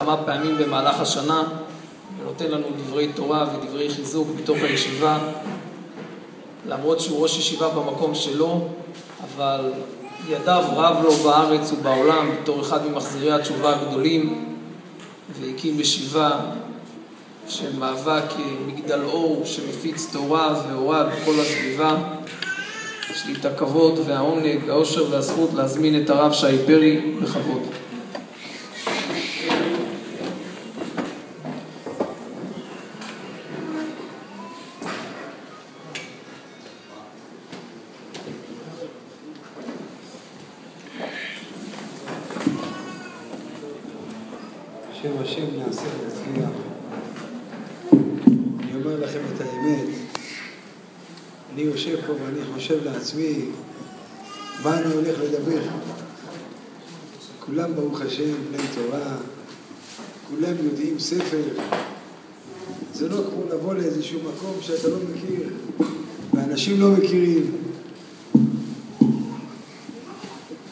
כמה פעמים במהלך השנה, ונותן לנו דברי תורה ודברי חיזוק בתוך הישיבה, למרות שהוא ראש ישיבה במקום שלו, אבל ידיו רב לו בארץ ובעולם בתור אחד ממחזירי התשובה הגדולים, והקים ישיבה שמהווה כמגדל אור שמפיץ תורה ואורה בכל הסביבה. יש לי את הכבוד והעונג, האושר והזכות להזמין את הרב שי פרי בכבוד. השם נעשה להצליח. אני אומר לכם את האמת, אני יושב פה ואני חושב לעצמי מה אני הולך לדבר. כולם ברוך השם בני תורה, כולם יודעים ספר. זה לא כמו לבוא לאיזשהו מקום שאתה לא מכיר ואנשים לא מכירים.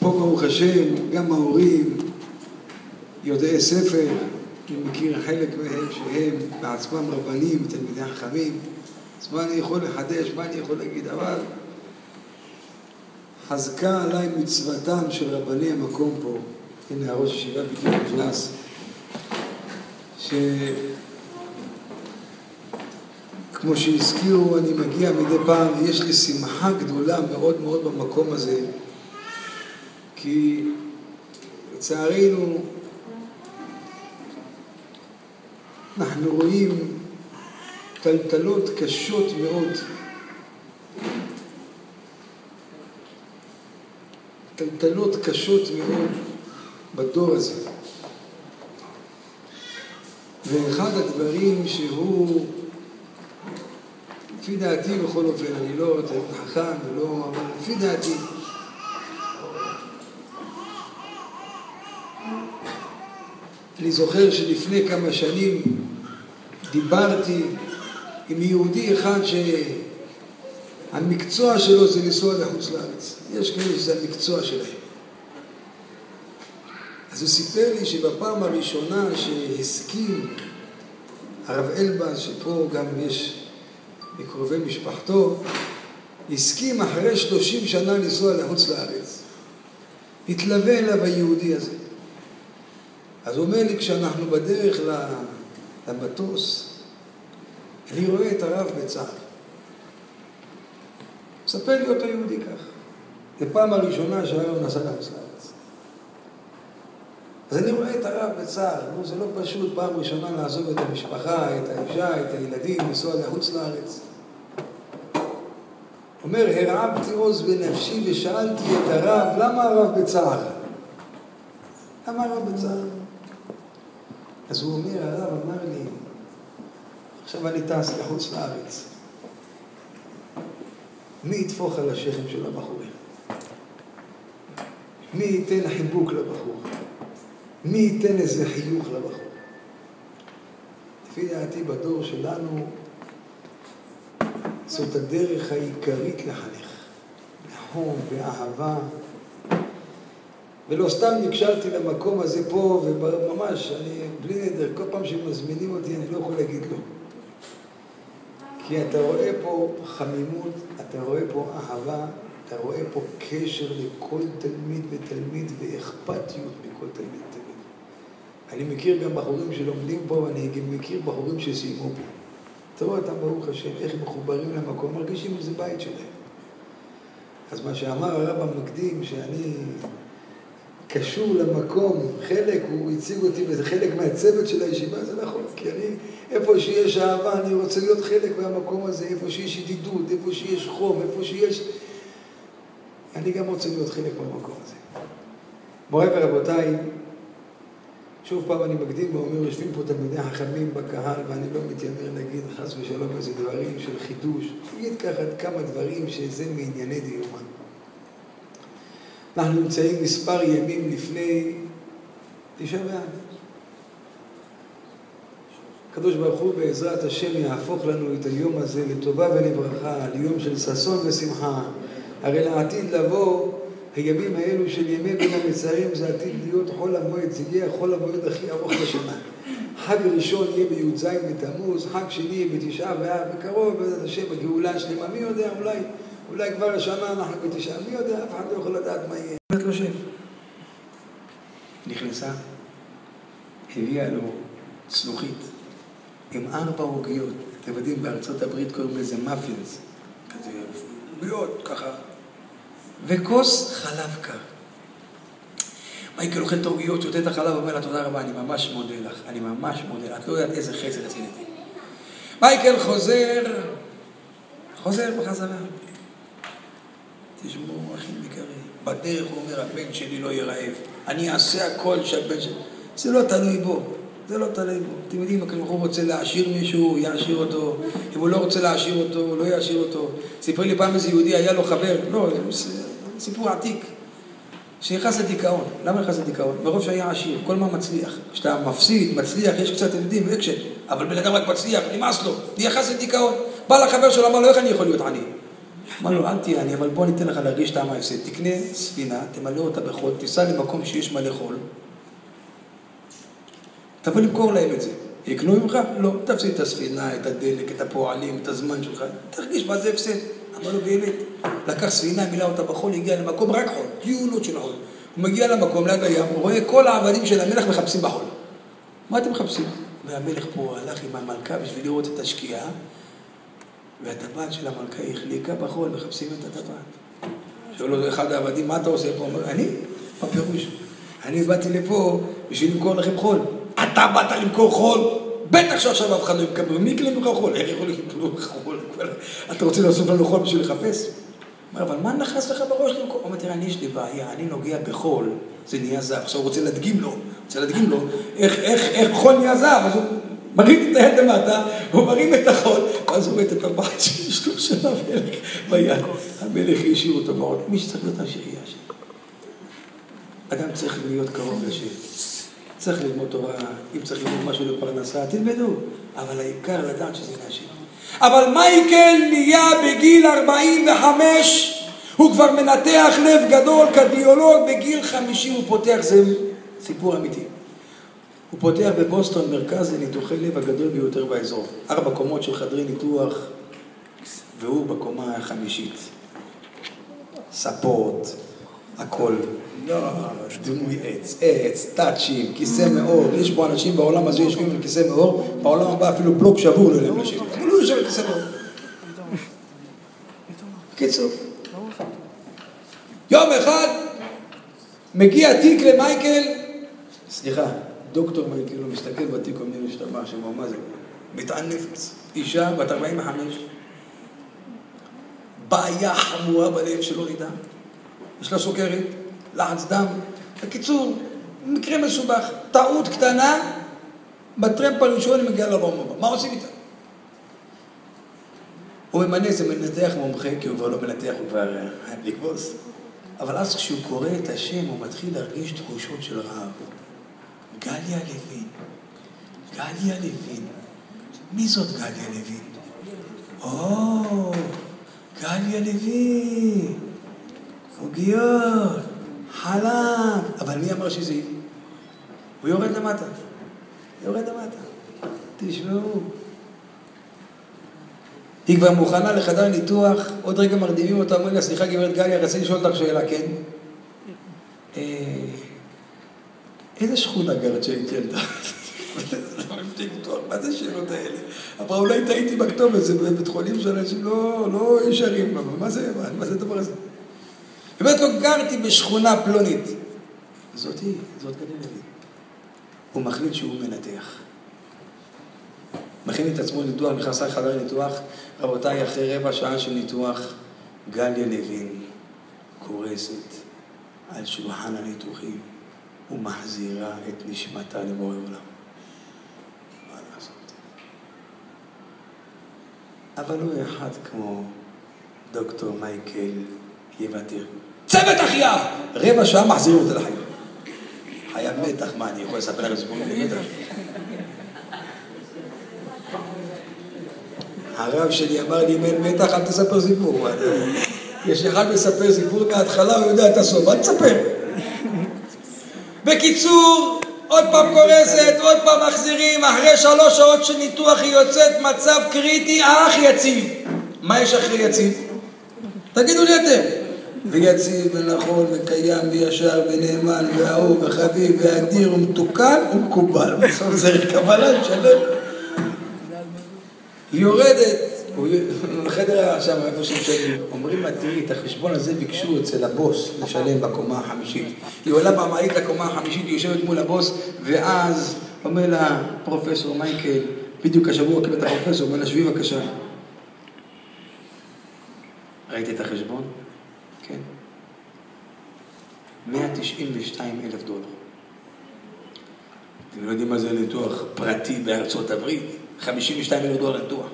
פה ברוך השם גם ההורים יודעי ספר, אני מכיר חלק מהם שהם בעצמם רבנים ותלמידי חכמים. אז מה אני יכול לחדש, מה אני יכול להגיד? אבל חזקה עליי מצוותם של רבני המקום פה. הנה הראש ישיבה בדיוק נכנס, כמו שהזכירו, אני מגיע מדי פעם ויש לי שמחה גדולה מאוד מאוד במקום הזה, כי לצערנו אנחנו רואים טלטלות קשות מאוד, טלטלות קשות מאוד בדור הזה. ואחד הדברים שהוא, לפי דעתי בכל אופן, אני לא תלמיד חכם ולא, אבל לפי דעתי, אני זוכר שלפני כמה שנים דיברתי עם יהודי אחד שהמקצוע שלו זה לנסוע לחוץ לארץ. יש כאלה שזה המקצוע שלהם. אז הוא סיפר לי שבפעם הראשונה שהסכים הרב אלבז, שפה גם יש מקרובי משפחתו, הסכים אחרי 30 שנה לנסוע לחוץ לארץ. התלווה אליו היהודי הזה. אז הוא אומר לי, כשאנחנו בדרך למטוס, אני רואה את הרב בצער. מספר לי אותו יהודי כך. זה פעם הראשונה שהרב נסע לחוץ לארץ. אז אני רואה את הרב בצער. זה לא פשוט פעם ראשונה לעזוב את המשפחה, את האישה, את הילדים, לנסוע לחוץ לארץ. אומר, הרעבתי עוז בנפשי ושאלתי את הרב, למה הרב בצער? למה הרב בצער? אז הוא אומר, הרב אמר לי, עכשיו אני טס לחוץ לארץ. מי יתפוך על השכם של הבחורים? מי ייתן חיבוק לבחור? מי ייתן איזה חיוך לבחור? לפי דעתי בדור שלנו, זאת הדרך העיקרית לחנך. בחום, באהבה. ולא סתם נקשרתי למקום הזה פה, וממש, אני בלי נדר, כל פעם שמזמינים אותי אני לא יכול להגיד לא. כי אתה רואה פה חמימות, אתה רואה פה אהבה, אתה רואה פה קשר לכל תלמיד ותלמיד, ואכפתיות מכל תלמיד ותלמיד. אני מכיר גם בחורים שלומדים פה, ואני גם מכיר בחורים שסיימו פה. אתה רואה אותם ברוך השם, איך הם מחוברים למקום, מרגישים איזה בית שלהם. אז מה שאמר הרב המקדים, שאני קשור למקום, חלק, הוא הציג אותי בחלק מהצוות של הישיבה, זה נכון, כי אני, איפה שיש אהבה, אני רוצה להיות חלק מהמקום הזה, איפה שיש ידידות, איפה שיש חום, איפה שיש, אני גם רוצה להיות חלק מהמקום הזה. מורי ורבותיי, שוב פעם אני מקדים ואומר, יושבים פה תלמידי חכמים בקהל, ואני לא מתיימר להגיד חס ושלום איזה דברים של חידוש, נגיד ככה כמה דברים שזה מענייני דיומה. אנחנו נמצאים מספר ימים לפני תשעה באב. הקדוש ברוך הוא בעזרת השם יהפוך לנו את היום הזה לטובה ולברכה, ליום של ששון ושמחה. הרי לעתיד לבוא הימים האלו של ימי בין המצרים זה עתיד להיות חול המועד, זה יהיה חול המועד הכי ארוך בשנה. חג ראשון יהיה בי"ז בתמוז, חג שני יהיה בתשעה באב, בקרוב, בעזרת השם, הגאולה השלמה, מי יודע, אולי כבר השנה אנחנו בתשעה, מי יודע, אף אחד לא יכול לדעת מה יהיה. אומרת לו שף. נכנסה, הביאה לו צלוחית עם 4 עוגיות, אתם יודעים, בארצות הברית קוראים לזה מאפינס, כזה עוגיות, ככה, וכוס חלב קר. מייקל אוכל את העוגיות, שותה את החלב, אומר לה, תודה רבה, אני ממש מודה לך, אני ממש מודה לך, את לא יודעת איזה חסד עשיתי. מייקל חוזר בחזרה. תשמעו, אחים יקרים, בדרך הוא אומר, הבן שלי לא ירעב, אני אעשה הכל שהבן שלי... זה לא תלוי בו, זה לא תלוי בו. אתם יודעים, אם הוא רוצה להעשיר מישהו, יעשיר אותו, אם הוא לא רוצה להעשיר אותו, הוא לא יעשיר אותו. סיפר לי פעם איזה יהודי, היה לו חבר, לא, זה סיפור עתיק, שנכנס לדיכאון. למה נכנס לדיכאון? מרוב שהיה עשיר, כל מה מצליח. כשאתה מפסיד, מצליח, יש קצת, אתם יודעים, אקשן, אבל בן אדם רק מצליח, נמאס לו, נכנס לדיכאון. בא לחבר שלו, אמר לו, איך אני יכול להיות עני? אמר לו, אל תהיה עני, אבל בוא ניתן לך להרגיש טעם ההפסד. תקנה ספינה, תמלא אותה בחול, תיסע למקום שיש מלא חול. תבוא למכור להם את זה. יקנו ממך? לא. תפסיד את הספינה, את הדלק, את הפועלים, את הזמן שלך. תרגיש מה זה הפסד. אמר לו, באמת. לקח ספינה, מילא אותה בחול, הגיע למקום רק חול, טיולות של החול. הוא מגיע למקום, ליד הים, הוא רואה כל העבדים של המלך מחפשים בחול. מה אתם מחפשים? והמלך פה הלך עם המלכה בשביל לראות את השקיעה, והטבעת של המלכה החליקה בחול, מחפשים את הטבעת. שאול לו אחד העבדים, מה אתה עושה פה? אומר, אני? מה פירוש? אני באתי לפה בשביל למכור לכם חול. אתה באת למכור חול? בטח שעכשיו אף אחד לא יקבל. מי יקנה לך חול? איך יכול לקנות לך חול? אתה רוצה לאסוף לנו חול בשביל לחפש? אומר, אבל מה נכנס לך בראש למכור? הוא אומר, תראה, יש לי בעיה, אני נוגע בחול, זה נהיה זהב. עכשיו הוא רוצה להדגים לו, איך חול נהיה זהב? אז הוא מרים את היד למטה, הוא מרים את החול, ואז הוא רואה את הטבעת שלו של המלך ביד. המלך השאיר אותו בעוד. מי שצריך להיות עשיר יהיה עשיר. אדם צריך להיות קרוב לשם. צריך ללמוד תורה, אם צריך ללמוד משהו לפרנסה, תלמדו. אבל העיקר לדעת שזה נעשיר. אבל מייקל נהיה בגיל 45, הוא כבר מנתח לב גדול, קרדיולוג, בגיל 50 הוא פותח, זה סיפור אמיתי. הוא פותח בבוסטון מרכז לניתוחי לב הגדול ביותר באזור. 4 קומות של חדרי ניתוח, והוא בקומה ה5. ספות, הכל. דמוי עץ, טאצ'ים, כיסא מאור. יש פה אנשים בעולם הזה יושבים על כיסא מאור, בעולם הבא אפילו בלוק שבור לא לב לשם. אבל הוא יושב על כיסא מאור. קיצור. יום אחד מגיע תיק למייקל, סליחה, דוקטור מייקל, הוא מסתכל בתיק, אומר להשתמע שמו, מה זה? מטען נפץ. אישה בת 45, בעיה חמורה בלב שלא נדע. יש לה סוכרת, לחץ דם. בקיצור, מקרה מסובך, טעות קטנה, בטרמפ הראשון היא מגיעה לבום הבא. מה עושים איתה? הוא ממנה איזה מנתח מומחה, כי הוא כבר לא מנתח, הוא כבר לקבוס. אבל אז כשהוא קורא את השם, הוא מתחיל להרגיש תחושות של רעב. גליה לוין. מי זאת גליה לוין? גליה לוין. עוגיות, חלב. אבל מי אמר שזה? הוא יורד למטה. תשמעו. היא כבר מוכנה לחדר ניתוח, עוד רגע מרדימים אותה, אומרים לה, סליחה גברת גליה, רציתי לשאול אותך שאלה, כן? איזה שכונה גרת שהיית ילדה? מה זה שאלות האלה? אבל אולי טעיתי בכתובת, זה בבית חולים של אנשים לא ישרים, מה זה הדבר הזה? באמת לא גרתי בשכונה פלונית. זאת גליה לוין. הוא מחליט שהוא מנתח. מכין את עצמו לניתוח, נכנס לחדר ניתוח, רבותיי, אחרי 15 שעה של ניתוח, גליה לוין קורסת על שולחן הניתוחים ומחזירה את נשמתה לבורא עולם. מה לעשות? אבל הוא אחד כמו דוקטור מייקל יוותר. צוות החייאה! 15 שעה מחזירים אותה לחיים. חיה מתח, מה אני יכול לספר לך סיפורים למתח? הרב שלי אמר לי, אם אין מתח, אל תספר סיפור. יש אחד מספר סיפור מההתחלה, הוא יודע את הסוף, אל תספר. בקיצור, עוד פעם קורסת, עוד פעם מחזירים, אחרי 3 שעות של ניתוח היא יוצאת מצב קריטי, אך יציב. מה יש אחרי יציב? תגידו לי אתם. ויציב ונכון וקיים וישר ונאמן ואהוב וחביב ואדיר ומתוקן ומקובל. בסוף זה קבלה שלם. היא יורדת, בחדר שם איפה שמשלמים, אומרים לה, תראי, את החשבון הזה ביקשו אצל הבוס לשלם בקומה החמישית. היא עולה במעלית לקומה החמישית, היא יושבת מול הבוס, ואז אומר לה, פרופסור מייקל, בדיוק השבוע קיבל את הפרופסור, אומר לה, שבי בבקשה. ראית את החשבון? כן. $192,000. אתם לא יודעים מה זה ניתוח פרטי בארצות הברית? $52,000 ניתוח.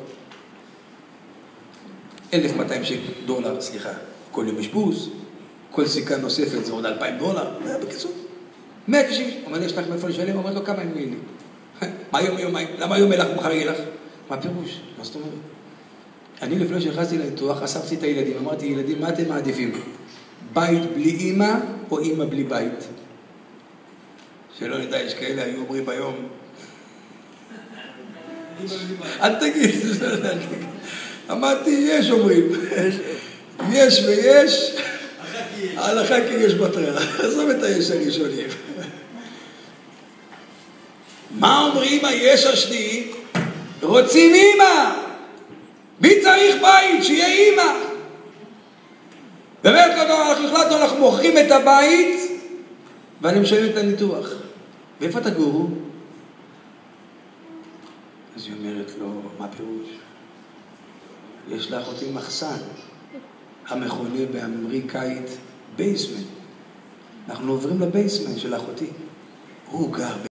$1,200, סליחה. כל יום אשפוז, כל סיכה נוספת זה עוד $2,000. בקיצור. 190. אומר לי, יש לך מאיפה לשלם? אומר לו, כמה הם יהיה לי? מה היום יומיים? למה היום ילך ומחר ילך? מה פירוש? מה זאת אומרת? אני לפני שנכנסתי לניתוח, אספתי את הילדים. אמרתי, ילדים, מה אתם מעדיפים? בית בלי אמא או אמא בלי בית? שלא נדע, יש כאלה, היו אומרים היום. אל תגיד. אמרתי, יש אומרים. יש ויש. על החכים יש בטרה. עזוב את היש הראשונים. מה אומרים היש השני? רוצים אמא. מי צריך בית? שיהיה אמא. באמת, אנחנו החלטנו, אנחנו מוכרים את הבית ואני משלם את הניתוח. ואיפה תגורו? אז היא אומרת לו, מה פירוש? יש לאחותי מחסן, המכונה באמריקאית בייסמנט. אנחנו עוברים לבייסמנט של אחותי. הוא גר